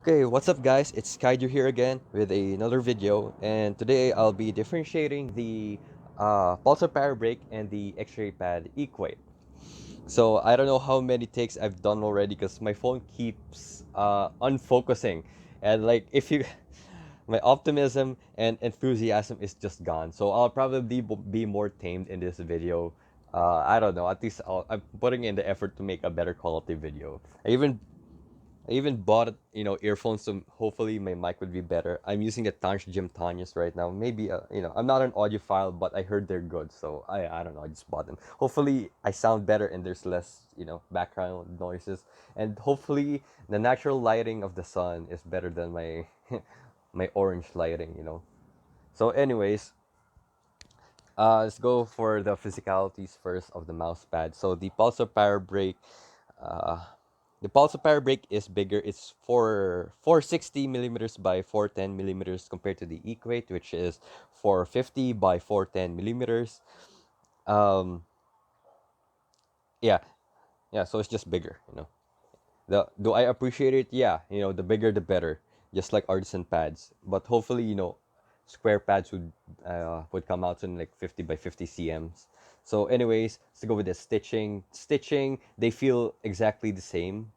Okay, what's up guys? It's Kaiju here again with another video, and today I'll be differentiating the Pulsar Parabreak and the X-raypad Equate. So I don't know how many takes I've done already because my phone keeps unfocusing, and like if you, my optimism and enthusiasm is just gone. So I'll probably be more tamed in this video. I don't know. At least I'm putting in the effort to make a better quality video. I even bought, earphones, so hopefully my mic would be better. I'm using a Tansh Jim Tanyas right now. Maybe, I'm not an audiophile, but I heard they're good, so I don't know. I just bought them. Hopefully, I sound better and there's less, background noises, and hopefully the natural lighting of the sun is better than my my orange lighting. So, anyways, let's go for the physicalities first of the mouse pad. So the Pulsar Parabreak, uh, the Pulsar Parabreak is bigger. It's 460 millimeters by 410 millimeters compared to the Equate, which is 450 by 410 millimeters. Um, yeah, yeah. So it's just bigger. Do I appreciate it? Yeah. The bigger the better. Just like artisan pads, but hopefully, square pads would come out in like 50 by 50 cms. So, anyways, let's go with the stitching. Stitching, they feel exactly the same,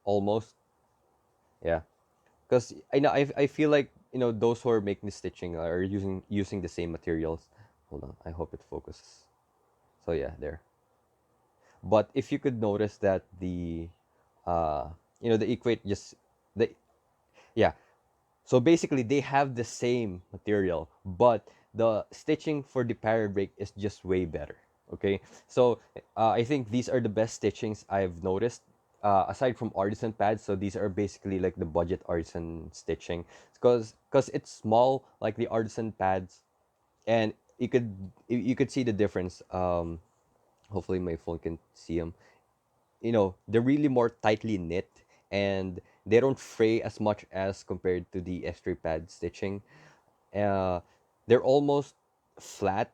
almost. Yeah, because I feel like those who are making the stitching are using the same materials. Hold on, I hope it focuses. So yeah, there. But if you could notice that uh, the equate just the yeah. So basically, they have the same material, but the stitching for the Parabreak is just way better. Okay, so I think these are the best stitchings I've noticed. Aside from artisan pads, so these are basically like the budget artisan stitching, because it's small like the artisan pads, and you could see the difference. Hopefully my phone can see them. They're really more tightly knit, and they don't fray as much as compared to the X-ray pad stitching. uh, they're almost flat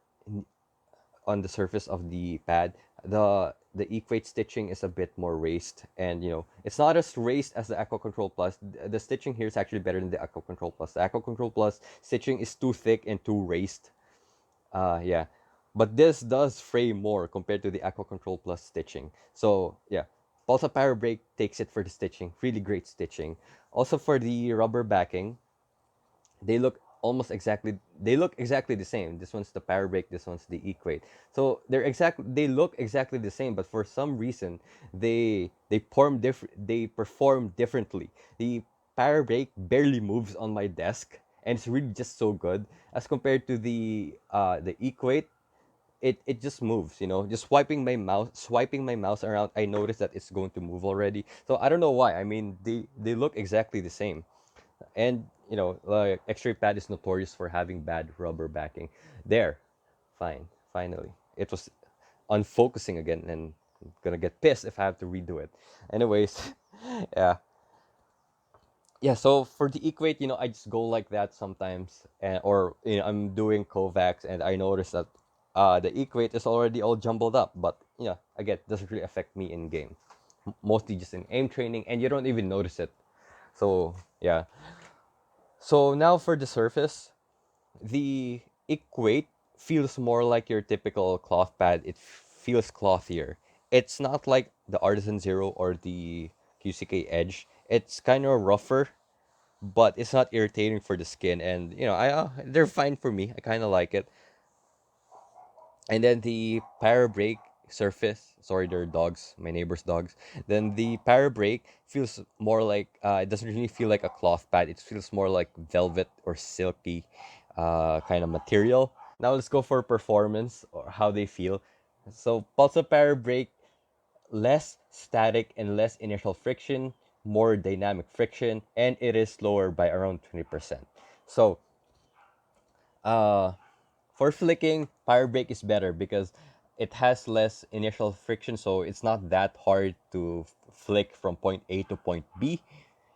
on the surface of the pad. The equate stitching is a bit more raised, and it's not as raised as the Aqua Control Plus. The stitching here is actually better than the Aqua Control Plus. The Aqua Control Plus stitching is too thick and too raised. Yeah. But this does fray more compared to the Aqua Control Plus stitching. So yeah, Pulsar Parabreak takes it for the stitching. Really great stitching. Also for the rubber backing, they look exactly the same. This one's the Parabreak, this one's the Equate. So they look exactly the same, but for some reason they perform differently. The Parabreak barely moves on my desk, and it's really just so good as compared to the Equate. It just moves, just swiping my mouse around, I notice that it's going to move already. So I don't know why. I mean, they look exactly the same. And like X-ray pad is notorious for having bad rubber backing. There, fine, finally. It was unfocusing again, and I'm gonna get pissed if I have to redo it. Anyways, yeah, yeah. So for the equate, I just go like that sometimes, or I'm doing Kovacs, and I notice that the equate is already all jumbled up. But again, it doesn't really affect me in game. Mostly just in aim training, and you don't even notice it. So yeah. So now for the surface, the Equate feels more like your typical cloth pad. It feels clothier. It's not like the Artisan Zero or the QCK Edge. It's kind of rougher, but it's not irritating for the skin. And they're fine for me. I kind of like it. And then the Parabreak surface, sorry, they're dogs, my neighbor's dogs. Then the Parabreak feels more like it doesn't really feel like a cloth pad. It feels more like velvet or silky kind of material. Now let's go for performance or how they feel. So Pulsar Parabreak, less static and less initial friction, more dynamic friction, and it is slower by around 20%. So uh, for flicking, Parabreak is better because it has less initial friction, so it's not that hard to flick from point A to point B,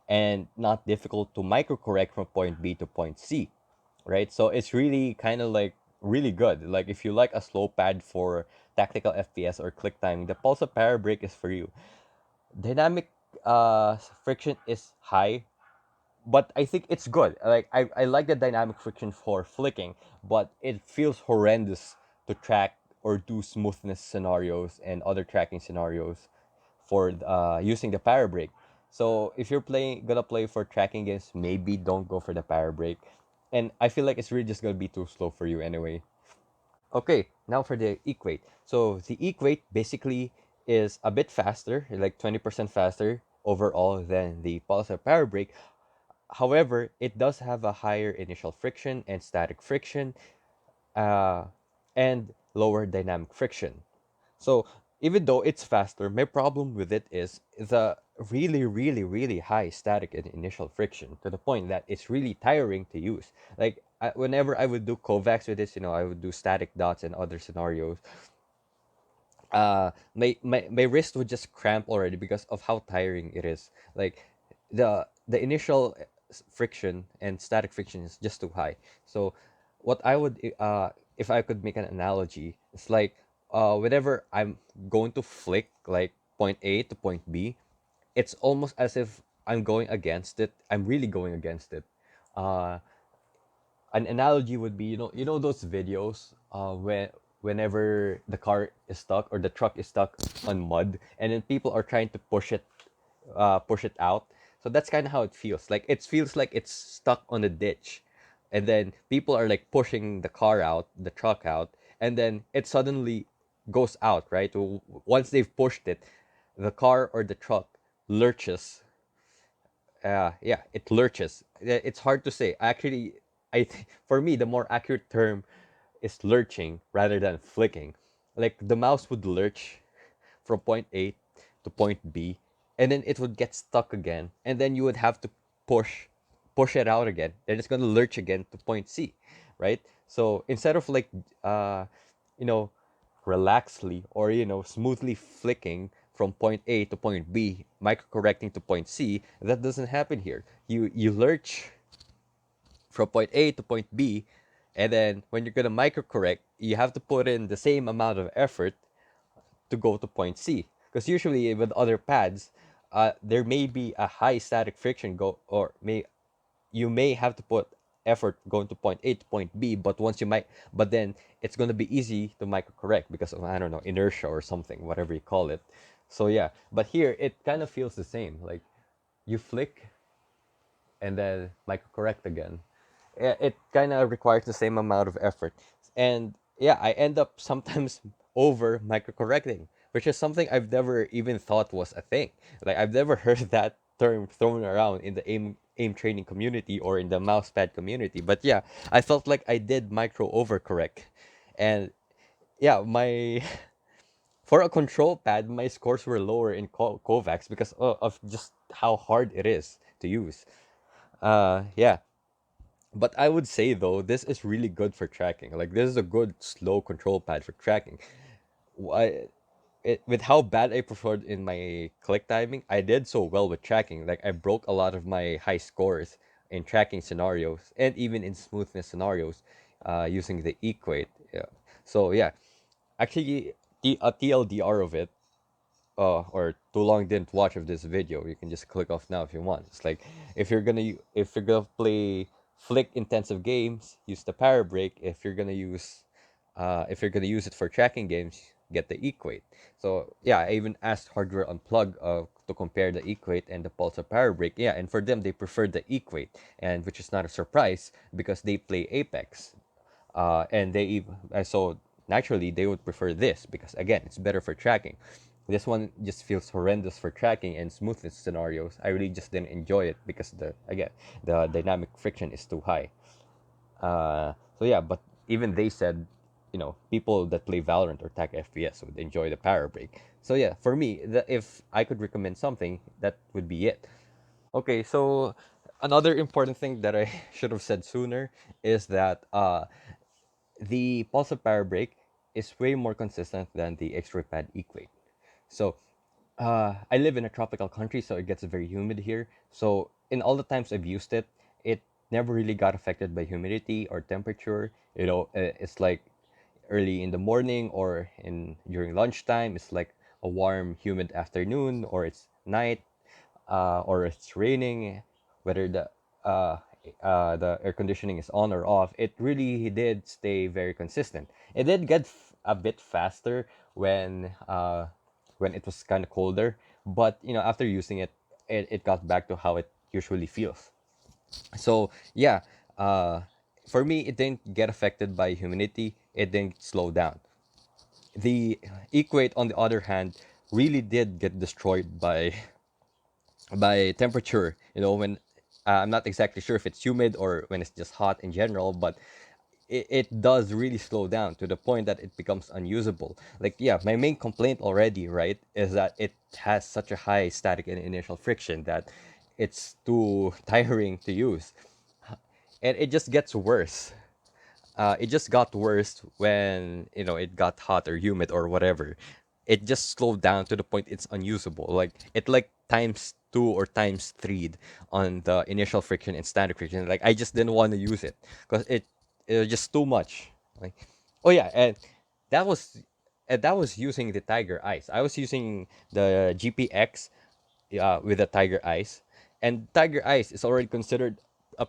and not difficult to microcorrect from point B to point C, right? So it's really kind of like really good. Like if you like a slow pad for tactical FPS or click timing, the Pulsar Parabreak is for you. Dynamic friction is high, but I think it's good. Like I like the dynamic friction for flicking, but it feels horrendous to track or do smoothness scenarios and other tracking scenarios for using the Parabreak. So if you're gonna play for tracking games, maybe don't go for the Parabreak. And I feel like it's really just gonna be too slow for you anyway. Okay, now for the Equate. So the Equate basically is a bit faster, like 20% faster overall than the Pulsar Parabreak. However, it does have a higher initial friction and static friction, uh, and lower dynamic friction. So even though it's faster, my problem with it is the really, really, really high static and initial friction to the point that it's really tiring to use. Like whenever I would do Kovacs with this, I would do static dots and other scenarios. My wrist would just cramp already because of how tiring it is. Like the initial friction and static friction is just too high. So what I would if I could make an analogy, it's like whenever I'm going to flick like point A to point B, it's almost as if I'm going against it. I'm really going against it. Uh, an analogy would be, you know those videos whenever the car is stuck or the truck is stuck on mud, and then people are trying to push it out. So that's kind of how it feels. Like it feels like it's stuck on a ditch, and then people are like pushing the car out, the truck out, and then it suddenly goes out, right? Once they've pushed it, the car or the truck lurches. Yeah, it lurches. It's hard to say. Actually, for me, the more accurate term is lurching rather than flicking. Like the mouse would lurch from point A to point B, and then it would get stuck again, and then you would have to push it out again. Then it's gonna lurch again to point C, right? So instead of like uh, you know, relaxedly or smoothly flicking from point A to point B, micro correcting to point C, that doesn't happen here. You lurch from point A to point B, and then when you're gonna micro correct, you have to put in the same amount of effort to go to point C. Because usually with other pads, there may be a high static friction you may have to put effort going to point A to point B, but then it's gonna be easy to micro correct because of, I don't know, inertia or something, whatever you call it. So yeah, but here it kind of feels the same. Like you flick and then micro correct again. It kind of requires the same amount of effort. And yeah, I end up sometimes over micro correcting, which is something I've never even thought was a thing. Like I've never heard that term thrown around in the aim training community or in the mousepad community. But yeah, I felt like I did micro overcorrect. And yeah, my for a control pad, my scores were lower in Kovacs because of just how hard it is to use. Yeah, but I would say though, this is really good for tracking. Like this is a good slow control pad for tracking. I, with how bad I performed in my click timing, I did so well with tracking. Like I broke a lot of my high scores in tracking scenarios and even in smoothness scenarios, using the Equate. Yeah. So yeah, actually, a TLDR of it, or too long didn't watch of this video, you can just click off now if you want. It's like if you're gonna play flick intensive games, use the Parabreak. If you're gonna use it for tracking games, get the Equate. So yeah, I even asked Hardware Unplug to compare the Equate and the Pulsar Parabreak. Yeah, and for them they preferred the Equate, and which is not a surprise because they play Apex, and so naturally they would prefer this because again it's better for tracking. This one just feels horrendous for tracking and smoothness scenarios. I really just didn't enjoy it because the dynamic friction is too high. So yeah, but even they said, people that play Valorant or tag FPS would enjoy the power break. So yeah, for me, if I could recommend something, that would be it. Okay, so another important thing that I should have said sooner is that the pulse power break is way more consistent than the X-raypad Equate. So I live in a tropical country, so it gets very humid here. So in all the times I've used it, it never really got affected by humidity or temperature. It's like early in the morning or in during lunchtime. It's like a warm, humid afternoon, or it's night, or it's raining. Whether the uh, the air conditioning is on or off, it really did stay very consistent. It did get a bit faster when it was kind of colder, but after using it, it got back to how it usually feels. So yeah, uh, for me, it didn't get affected by humidity. It didn't slow down. The Equate, on the other hand, really did get destroyed by temperature. When I'm not exactly sure if it's humid or when it's just hot in general, but it does really slow down to the point that it becomes unusable. Like, yeah, my main complaint already, right, is that it has such a high static and initial friction that it's too tiring to use. And it just gets worse. It just got worse when it got hot or humid or whatever. It just slowed down to the point it's unusable. Like it like times two or times three on the initial friction and static friction. Like I just didn't want to use it because it was just too much. Like, oh yeah, that was that was using the Tiger Ice. I was using the GPX with the Tiger Ice, and Tiger Ice is already considered a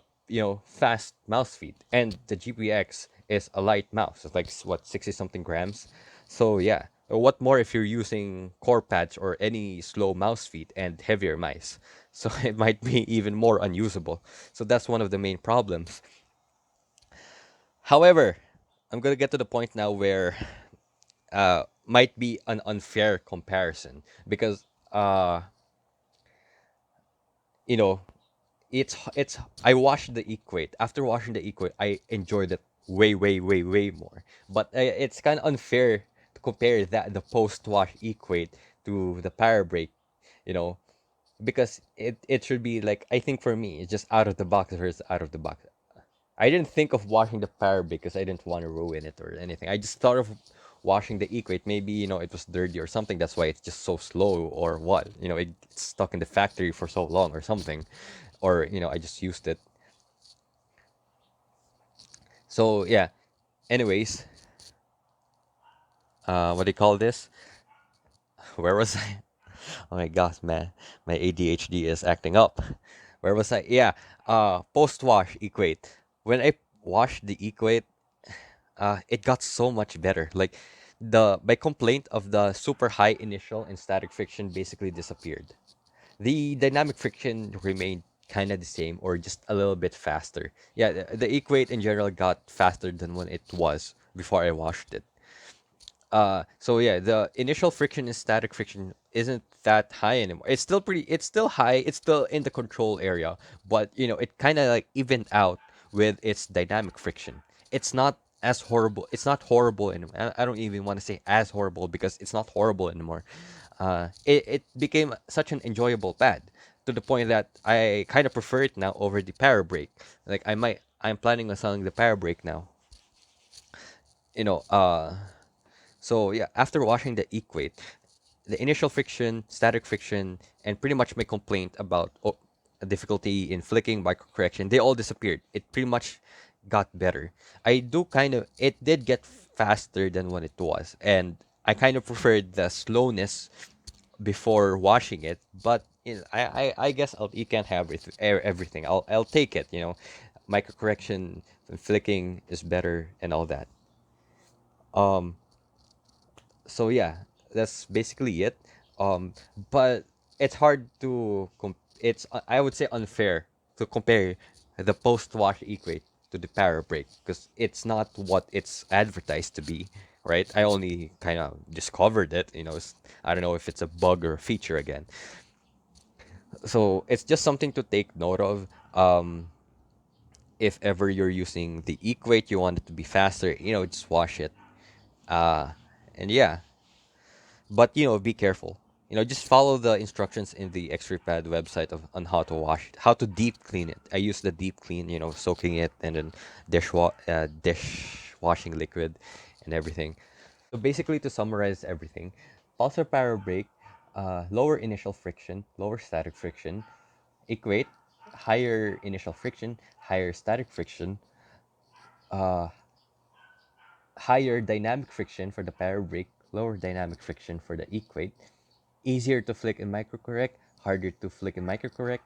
fast mouse feed, and the GPX is a light mouse. It's like what 60 something grams. So yeah, what more if you're using core pads or any slow mouse feed and heavier mice? So it might be even more unusable. So that's one of the main problems. However, I'm gonna get to the point now where might be an unfair comparison because you know it's I watched the Equate. After watching the Equate, I enjoyed it way, way, way, way more. But it's kind of unfair to compare the post-wash Equate to the Parabreak, you know, because it should be like, I think for me, it's just out of the box versus out of the box. I didn't think of washing the Parabreak because I didn't want to ruin it or anything. I just thought of washing the Equate. Maybe it was dirty or something. That's why it's just so slow or what. It's stuck in the factory for so long or something, or I just used it. So yeah. Anyways, what do you call this? Where was I? Oh my gosh, man, my ADHD is acting up. Where was I? Yeah. Post wash Equate. When I washed the Equate, it got so much better. Like the my complaint of the super high initial and static friction basically disappeared. The dynamic friction remained kind of the same or just a little bit faster. Yeah, the Equate in general got faster than when it was before I washed it. So yeah, the initial friction and static friction isn't that high anymore. It's still high, it's still in the control area, but it kind of like evened out with its dynamic friction. It's not as horrible. It's not horrible anymore. I don't even want to say as horrible because it's not horrible anymore. It became such an enjoyable pad to the point that I kind of prefer it now over the Parabreak. Like I'm planning on selling the Parabreak now. You know, uh, so yeah, after washing the Equate, the initial friction, static friction, and pretty much my complaint about difficulty in flicking, microcorrection, they all disappeared. It pretty much got better. It did get faster than when it was, and I kind of preferred the slowness before washing it. But I guess you can't have everything. I'll take it. Microcorrection, flicking is better, and all that. Um, so yeah, that's basically it. But it's hard to it's I would say unfair to compare the post-wash Equate to the Parabreak because it's not what it's advertised to be, right? I only kind of discovered it. I don't know if it's a bug or a feature again. So it's just something to take note of. If ever you're using the Equate, you want it to be faster, just wash it. Uh, and yeah, but be careful. Just follow the instructions in the X-raypad website on how to wash it, how to deep clean it. I use the deep clean, soaking it and then dish washing liquid and everything. So basically, to summarize everything, Pulsar Power Brake, lower initial friction, lower static friction, Equate, higher initial friction, higher static friction, uh, higher dynamic friction for the Power Brake, lower dynamic friction for the Equate, easier to flick and microcorrect, harder to flick and microcorrect,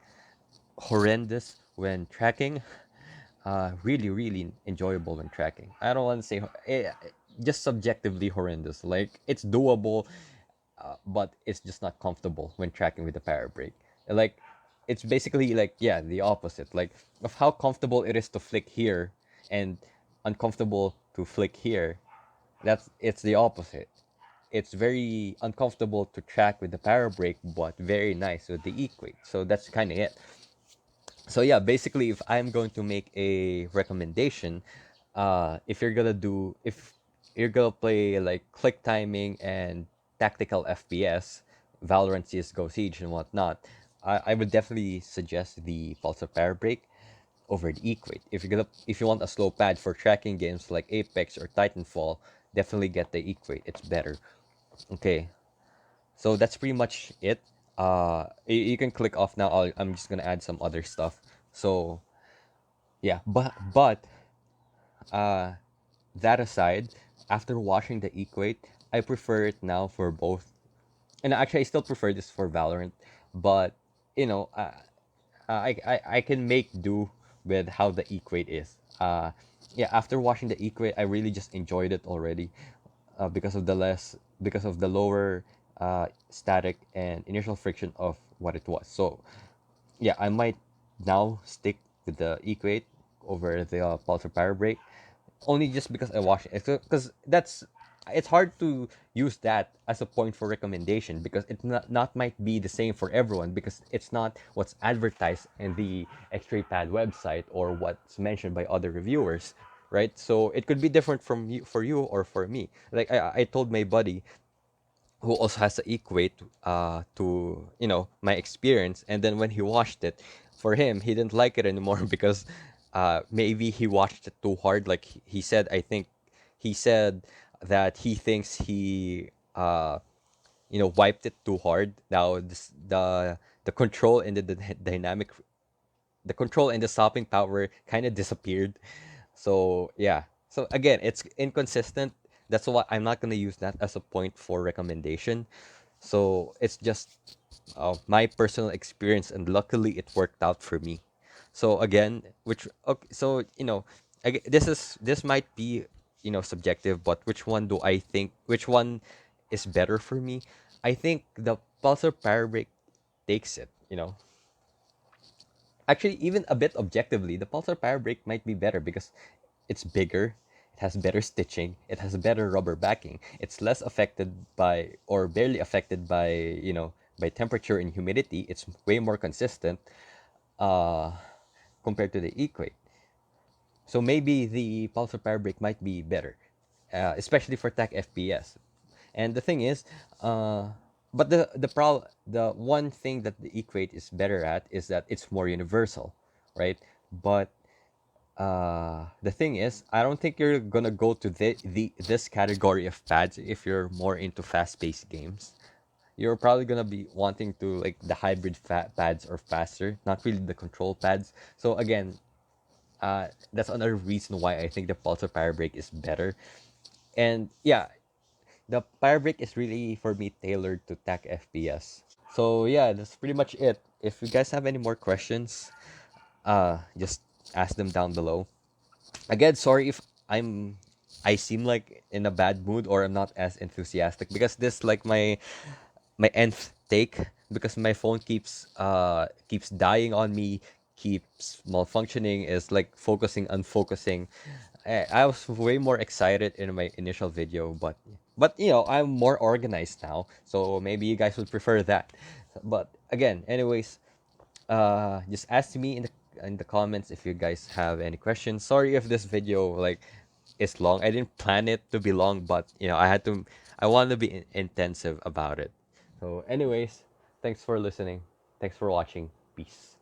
horrendous when tracking. Really, really enjoyable when tracking. I don't want to say just subjectively horrendous. Like it's doable, but it's just not comfortable when tracking with the Parabreak. Like it's basically like yeah, the opposite. Like of how comfortable it is to flick here and uncomfortable to flick here. It's the opposite. It's very uncomfortable to track with the Parabreak, but very nice with the Equate. So that's kind of it. So yeah, basically, if I'm going to make a recommendation, if you're gonna play like click timing and tactical FPS, Valorant, CS:GO, Siege, and whatnot, I would definitely suggest the Pulsar Parabreak over the Equate. If you want a slow pad for tracking games like Apex or Titanfall, definitely get the Equate. It's better. Okay, so that's pretty much it. You can click off now. I'm just gonna add some other stuff. So yeah, but uh, that aside, after watching the Equate, I prefer it now for both. And actually, I still prefer this for Valorant, but you know, I can make do with how the Equate is. Yeah, after watching the Equate, I really just enjoyed it already, because of the lower static and initial friction of what it was. So yeah, I might now stick with the Equate over the Pulsar Parabreak, only just because I watched it. Because it's hard to use that as a point for recommendation because it not might be the same for everyone because it's not what's advertised in the X-raypad website or what's mentioned by other reviewers, right? So it could be different from you for you or for me. Like I told my buddy who also has to equate to my experience, and then when he watched it, for him he didn't like it anymore because maybe he watched it too hard. Like he said, I think he said that he thinks he wiped it too hard. Now the control and the dynamic, the control and the stopping power kind of disappeared. So yeah. So again, it's inconsistent. That's why I'm not gonna use that as a point for recommendation. So it's just my personal experience, and luckily it worked out for me. So again, which okay, so this might be subjective, but which one do I think which one is better for me? I think the Pulsar Parabrick takes it. Actually, even a bit objectively, the Pulsar Parabreak might be better because it's bigger, it has better stitching, it has better rubber backing, it's less affected by or barely affected by temperature and humidity. It's way more consistent uh, compared to the Equate. So maybe the Pulsar Parabreak might be better, especially for tech FPS. And the thing is, but the one thing that the Equate is better at is that it's more universal, right? But the thing is, I don't think you're gonna go to this category of pads if you're more into fast-paced games. You're probably gonna be wanting to like the hybrid pads or faster, not really the control pads. So again, that's another reason why I think the Pulsar Parabreak is better. And yeah, the Parabreak is really for me tailored to tech FPS. So yeah, that's pretty much it. If you guys have any more questions, just ask them down below. Again, sorry if I seem like in a bad mood or I'm not as enthusiastic because this like my nth take because my phone keeps dying on me, keeps malfunctioning, is like focusing, unfocusing. I was way more excited in my initial video, but I'm more organized now, so maybe you guys would prefer that. But again, anyways, just ask me in the comments if you guys have any questions. Sorry if this video like is long. I didn't plan it to be long, but I wanted to be intensive about it. So anyways, thanks for listening. Thanks for watching. Peace.